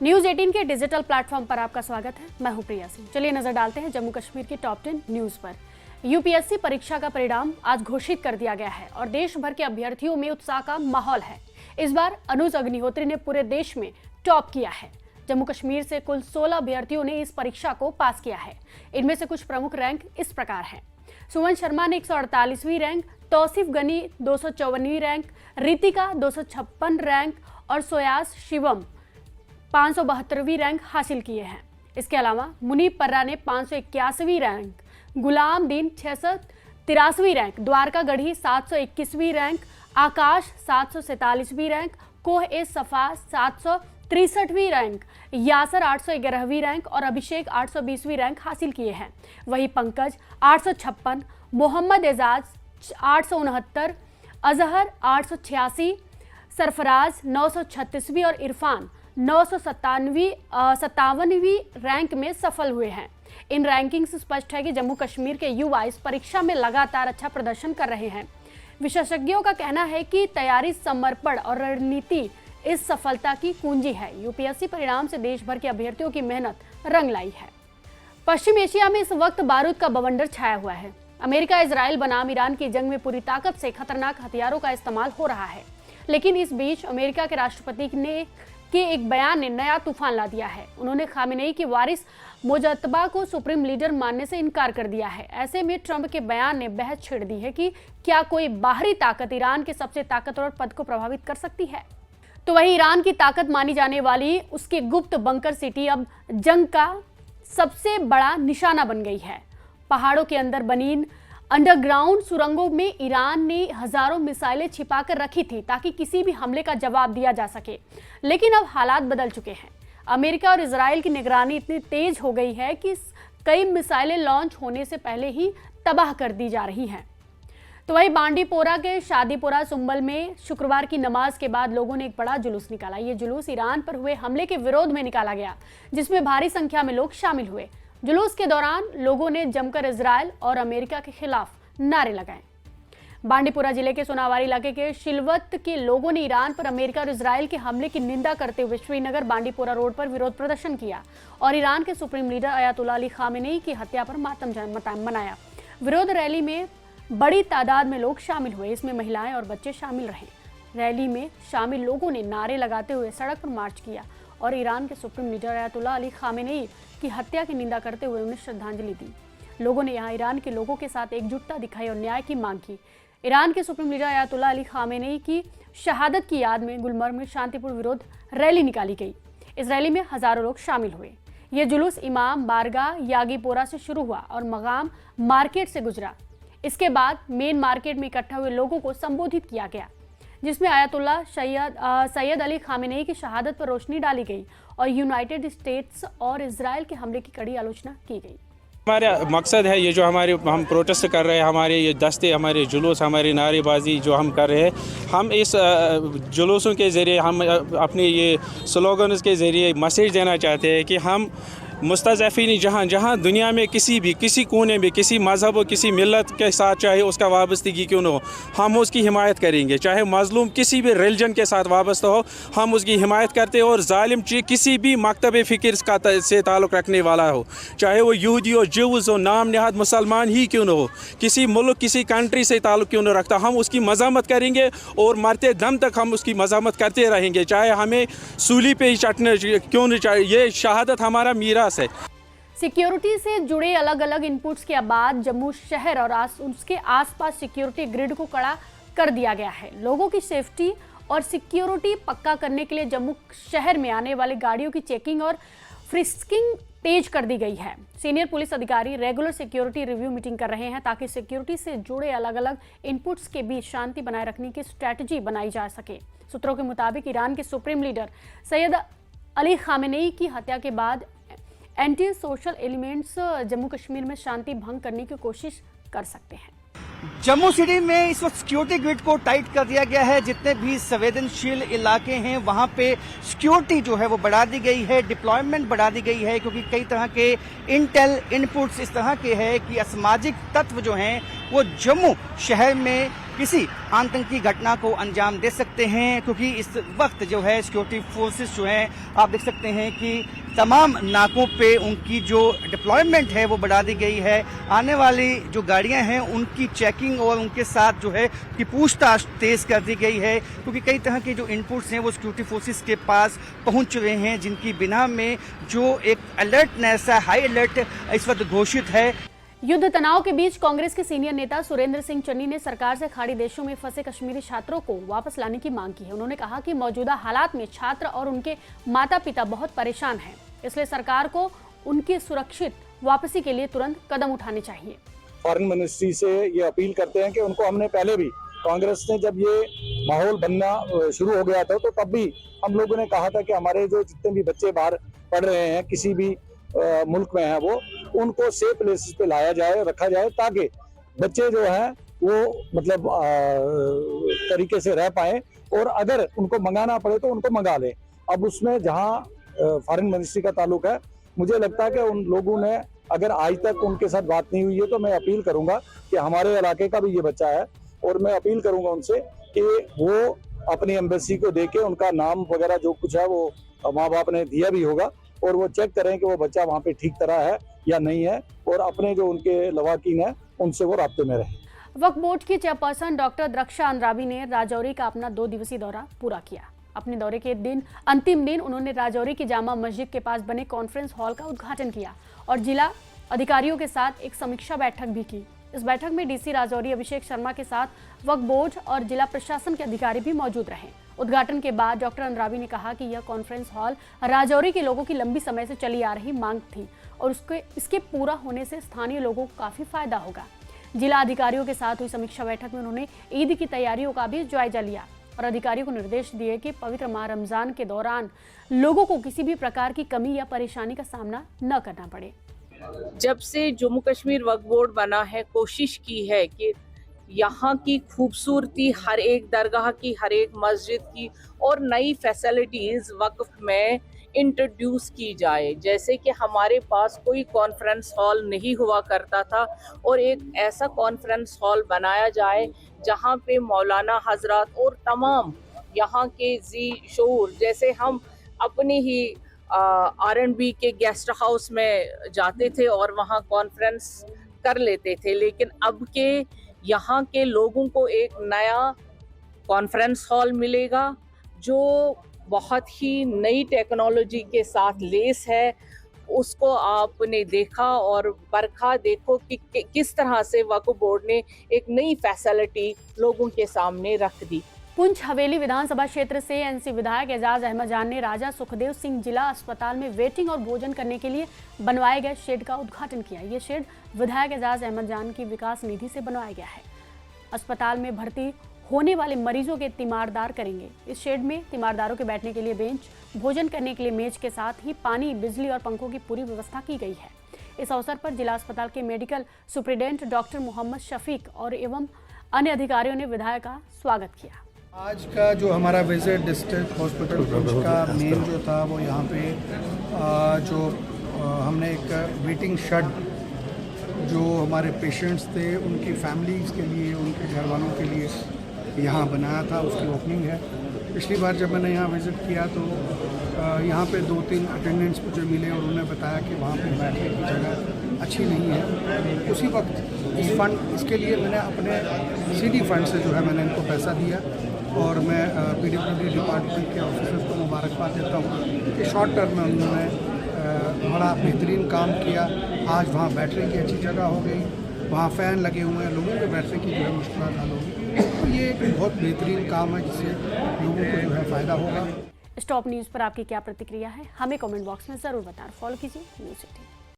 News 18 के digital platform पर आपका स्वागत है। मैं हूं प्रिया सिंह। चलिए नजर डालते हैं जम्मू कश्मीर की टॉप 10 न्यूज पर। यूपीएससी परीक्षा का परिणाम आज घोषित कर दिया गया है और देश भर के अभ्यर्थियों में उत्साह का माहौल है। इस बार अनुज अग्निहोत्री ने पूरे देश में टॉप किया है। जम्मू कश्मीर से कुल 16 अभ्यर्थियों ने इस परीक्षा को पास किया है। इनमें से कुछ प्रमुख रैंक इस प्रकार हैं। सुमन शर्मा ने 148वीं रैंक, तौसीफ गनी 254वीं रैंक, रितिका 256 रैंक और सोयास शिवम 572वीं रैंक हासिल किए हैं। इसके अलावा मुनीब पर्रा ने 581वीं रैंक, गुलाम दीन 683वीं रैंक, द्वारका गढ़ी 721वीं रैंक, आकाश 747वीं रैंक, कोह ए सफा 763वीं रैंक, यासर 811वीं रैंक और अभिषेक 820वीं रैंक हासिल किए हैं। वहीं पंकज 856, मोहम्मद एजाज 869, अजहर 886, सरफराज 936वीं और इरफान 957वीं रैंक में सफल हुए हैं। इन रैंकिंग से स्पष्ट है कि जम्मू कश्मीर के युवा इस परीक्षा में लगातार अच्छा प्रदर्शन कर रहे हैं। विशेषज्ञों का कहना है कि तैयारी, समर्पण और रणनीति इस सफलता की कुंजी है। यूपीएससी परिणाम से देश भर के अभ्यर्थियों की मेहनत रंग लाई है। पश्चिम एशिया में इस वक्त बारूद का बवंडर छाया हुआ है। अमेरिका इजराइल बनाम ईरान की जंग में पूरी ताकत से खतरनाक हथियारों का इस्तेमाल हो रहा है। लेकिन इस बीच अमेरिका के राष्ट्रपति ने एक बयान ने नया तूफान ला दिया है। उन्होंने खामेनेई के वारिस मुजतबा को सुप्रीम लीडर मानने से इनकार कर दिया है। ऐसे में ट्रंप के बयान ने बहस छेड़ दी है कि क्या कोई बाहरी ताकत ईरान के सबसे ताकतवर पद को प्रभावित कर सकती है। तो वही ईरान की ताकत मानी जाने वाली उसकी गुप्त बंकर सिटी अब जंग का सबसे बड़ा निशाना बन गई है। पहाड़ों के अंदर बनी अंडरग्राउंड सुरंगों में ईरान ने हजारों मिसाइलें छिपाकर रखी थी ताकि किसी भी हमले का जवाब दिया जा सके। लेकिन अब हालात बदल चुके हैं। अमेरिका और इजराइल की निगरानी इतनी तेज हो गई है कि कई मिसाइलें लॉन्च होने से पहले ही तबाह कर दी जा रही हैं। तो वही बांडीपोरा के शादीपोरा सुंबल में शुक्रवार की नमाज के बाद लोगों ने एक बड़ा जुलूस निकाला। ये जुलूस ईरान पर हुए हमले के विरोध में निकाला गया, जिसमें भारी संख्या में लोग शामिल हुए। जुलूस के दौरान लोगों ने जमकर इजराइल और अमेरिका के खिलाफ नारे लगाए। बांडीपोरा जिले के सोनावारी इलाके के शिलवत के लोगों ने ईरान पर अमेरिका और इजराइल के हमले की निंदा करते हुए श्रीनगर बांडीपोरा रोड पर विरोध प्रदर्शन किया और ईरान के supreme leader Ayatollah Ali Khamenei की हत्या पर मातम मनाया। विरोध रैली में बड़ी तादाद में लोग शामिल हुए। इसमें महिलाएं और बच्चे शामिल रहे। रैली में शामिल लोगों ने नारे लगाते हुए सड़क पर मार्च किया और ईरान के supreme leader Ayatollah Ali Khamenei की हत्या की निंदा करते हुए उन्हें श्रद्धांजलि दी। लोगों ने यहाँ ईरान के लोगों के साथ एकजुटता दिखाई और न्याय की मांग की। ईरान के supreme leader Ayatollah Ali Khamenei की शहादत की याद में गुलमर्ग में शांतिपूर्ण विरोध रैली निकाली गई। इस रैली में हजारों लोग शामिल हुए। ये जुलूस इमाम बारगाह यागीपोरा से शुरू हुआ और मकाम मार्केट से गुजरा। इसके बाद मेन मार्केट में इकट्ठा हुए लोगों को संबोधित किया गया, जिसमें आयतुल्ला सैयद अली खामेनेई की शहादत पर रोशनी डाली गई और यूनाइटेड स्टेट्स और इजराइल के हमले की कड़ी आलोचना की गई। हमारा मकसद है ये जो हम प्रोटेस्ट कर रहे हैं, हमारे ये दस्ते, हमारे जुलूस, हमारी नारेबाजी जो हम कर रहे हैं, हम इस जुलूसों के ज़रिए, हम अपने ये स्लोगन्स के ज़रिए मैसेज देना चाहते हैं कि हम मुस्तज़फ़ीन जहाँ दुनिया में किसी कोने में किसी मज़हब और किसी मिलत के साथ चाहे उसका वाबस्तगी क्यों न हो, हम उसकी हिमायत करेंगे। चाहे मज़लूम किसी भी रिलीजन के साथ वाबस्ता हो, हम उसकी हिमायत करते हैं। और ज़ालिम किसी भी मकतब फ़िक्र से ताल्लुक़ रखने वाला हो, चाहे वो यहूदी हो, ज्यूज़ हो, नाम नहाद मुसलमान ही क्यों न हो, किसी मुल्क किसी कंट्री से ताल्लुक़ क्यों न रखता, हम उसकी मज़ामत करेंगे और मरते दम तक हम उसकी मज़ामत करते रहेंगे। चाहे हमें सूली पे ही चटने क्यों न चाहिए, ये शहादत हमारा मीरा है। सिक्योरिटी से जुड़े अलग अलग इनपुट्स के बाद जम्मू शहर और उसके आसपास सिक्योरिटी ग्रिड को कड़ा कर दिया गया है। लोगों की सेफ्टी और सिक्योरिटी पक्का करने के लिए जम्मू शहर में आने वाली गाड़ियों की चेकिंग और फ्रिस्किंग तेज कर दी गई है। सीनियर पुलिस अधिकारी रेगुलर सिक्योरिटी रिव्यू मीटिंग कर रहे हैं ताकि सिक्योरिटी से जुड़े अलग अलग इनपुट्स के बीच शांति बनाए रखने की स्ट्रैटेजी बनाई जा सके। सूत्रों के मुताबिक ईरान के supreme leader Syed Ali Khamenei की हत्या के बाद anti social elements Jammu Kashmir में शांति भंग करने की कोशिश कर सकते हैं। जम्मू सिटी में इस वक्त सिक्योरिटी ग्रिड को टाइट कर दिया गया है। जितने भी संवेदनशील इलाके हैं वहां पे सिक्योरिटी जो है वो बढ़ा दी गई है, डिप्लॉयमेंट बढ़ा दी गई है, क्योंकि कई तरह के इनपुट्स इस तरह के हैं कि असामाजिक तत्व जो हैं वो जम्मू शहर में किसी आतंकी घटना को अंजाम दे सकते हैं, क्योंकि इस वक्त जो है सिक्योरिटी फोर्सेस जो हैं आप देख सकते हैं कि तमाम नाकों पे उनकी जो डिप्लॉयमेंट है वो बढ़ा दी गई है। आने वाली जो गाड़ियां हैं उनकी चेकिंग और उनके साथ जो है कि पूछताछ तेज कर दी गई है, क्योंकि कई तरह के जो इनपुट्स हैं वो सिक्योरिटी फोर्सेस के पास पहुंच चुके हैं, जिनकी बिना में जो एक अलर्टनेस है, हाई अलर्ट इस वक्त घोषित है। युद्ध तनाव के बीच कांग्रेस के सीनियर नेता सुरेंद्र सिंह चन्नी ने सरकार से खाड़ी देशों में फंसे कश्मीरी छात्रों को वापस लाने की मांग की है। उन्होंने कहा कि मौजूदा हालात में छात्र और उनके माता पिता बहुत परेशान हैं, इसलिए सरकार को उनकी सुरक्षित वापसी के लिए तुरंत कदम उठाने चाहिए। फॉरेन मिनिस्ट्री से ये अपील करते हैं कि उनको हमने पहले भी, कांग्रेस ने जब ये माहौल बनना शुरू हो गया था तो तब भी हम लोगों ने कहा था कि हमारे जो जितने भी बच्चे बाहर पढ़ रहे हैं किसी भी मुल्क में है, वो उनको सेफ प्लेसेस पे लाया जाए, रखा जाए, ताकि बच्चे जो हैं वो मतलब तरीके से रह पाए, और अगर उनको मंगाना पड़े तो उनको मंगा लें। अब उसमें जहां फॉरेन मिनिस्ट्री का ताल्लुक है, मुझे लगता है कि उन लोगों ने अगर आज तक उनके साथ बात नहीं हुई है तो मैं अपील करूंगा कि हमारे इलाके का भी ये बच्चा है, और मैं अपील करूंगा उनसे कि वो अपनी एम्बेसी को देके उनका नाम वगैरह जो कुछ है वो माँ बाप ने दिया भी होगा, और वो चेक करें कि वो बच्चा वहाँ पे ठीक तरह है या नहीं है, और अपने जो उनके लवाकिन है उनसे वो राब्ते में रहे। वक्फ बोर्ड की चेयरपर्सन डॉक्टर द्रक्षा अंद्राबी ने राजौरी का अपना 2 दिवसीय दौरा पूरा किया। अपने दौरे के अंतिम दिन उन्होंने राजौरी की जामा मस्जिद के पास बने कॉन्फ्रेंस हॉल का उद्घाटन किया और जिला अधिकारियों के साथ एक समीक्षा बैठक भी की। इस बैठक में डीसी राजौरी अभिषेक शर्मा के साथ वक्फ बोर्ड और जिला प्रशासन के अधिकारी भी मौजूद रहे। उद्घाटन के बाद डॉक्टर अंद्राबी ने कहा कि यह कॉन्फ्रेंस हॉल राजौरी के लोगों की लंबी समय से चली आ रही मांग थी और इसके पूरा होने से स्थानीय लोगों को काफी फायदा होगा। जिला अधिकारियों के साथ हुई समीक्षा बैठक में उन्होंने ईद की तैयारियों का भी जायजा लिया और अधिकारियों को निर्देश दिए कि पवित्र माह रमजान के दौरान लोगों को किसी भी प्रकार की कमी या परेशानी का सामना न करना पड़े। जब से जम्मू कश्मीर वक्फ बोर्ड बना है, कोशिश की है कि यहाँ की खूबसूरती, हर एक दरगाह की, हर एक मस्जिद की और नई फैसिलिटीज़ वक्फ में इंट्रोड्यूस की जाए। जैसे कि हमारे पास कोई कॉन्फ्रेंस हॉल नहीं हुआ करता था और एक ऐसा कॉन्फ्रेंस हॉल बनाया जाए जहाँ पे मौलाना हजरत और तमाम यहाँ के जी शोर, जैसे हम अपने ही R&B के गेस्ट हाउस में जाते थे और वहाँ कॉन्फ्रेंस कर लेते थे, लेकिन अब के यहाँ के लोगों को एक नया कॉन्फ्रेंस हॉल मिलेगा जो बहुत ही नई टेक्नोलॉजी के साथ लेस है। उसको आपने देखा और परखा, देखो कि किस तरह से वक्फ बोर्ड ने एक नई फैसिलिटी लोगों के सामने रख दी। पुंछ हवेली विधानसभा क्षेत्र से एनसी विधायक एजाज अहमद जान ने राजा सुखदेव सिंह जिला अस्पताल में वेटिंग और भोजन करने के लिए बनवाए गए शेड का उद्घाटन किया। ये शेड विधायक एजाज अहमद जान की विकास निधि से बनवाया गया है। अस्पताल में भर्ती होने वाले मरीजों के तीमारदार करेंगे। इस शेड में तीमारदारों के बैठने के लिए बेंच, भोजन करने के लिए मेज के साथ ही पानी, बिजली और पंखों की पूरी व्यवस्था की गई है। इस अवसर पर जिला अस्पताल के medical superintendent doctor Mohammad Shafiq और एवं अन्य अधिकारियों ने विधायक का स्वागत किया। आज का जो हमारा विजिट डिस्ट्रिक्ट हॉस्पिटल पुंछ का मेन जो था वो यहाँ पे हमने एक वेटिंग शेड जो हमारे पेशेंट्स थे उनकी फैमिलीज़ के लिए, उनके घर वालों के लिए यहाँ बनाया था, उसकी ओपनिंग है। पिछली बार जब मैंने यहाँ विज़िट किया तो यहाँ पे 2-3 अटेंडेंट्स मुझे मिले और उन्होंने बताया कि वहाँ पे बैठने की जगह अच्छी नहीं है। उसी वक्त इस फंड, इसके लिए मैंने अपने CD फंड से जो है मैंने इनको पैसा दिया और मैं PWD डिपार्टमेंट के ऑफिसर्स को मुबारकबाद देता हूँ कि शॉर्ट टर्म में उन्होंने बड़ा बेहतरीन काम किया। आज वहाँ बैठने की अच्छी जगह हो गई, वहाँ फ़ैन लगे हुए हैं, लोगों के बैठने की जो है मुश्किल हल होगी। तो ये एक बहुत बेहतरीन काम है जिससे लोगों को जो है फ़ायदा होगा। स्टॉप न्यूज़ पर आपकी क्या प्रतिक्रिया है, हमें कमेंट बॉक्स में ज़रूर बताएं। फॉलो कीजिए न्यूज़ 18।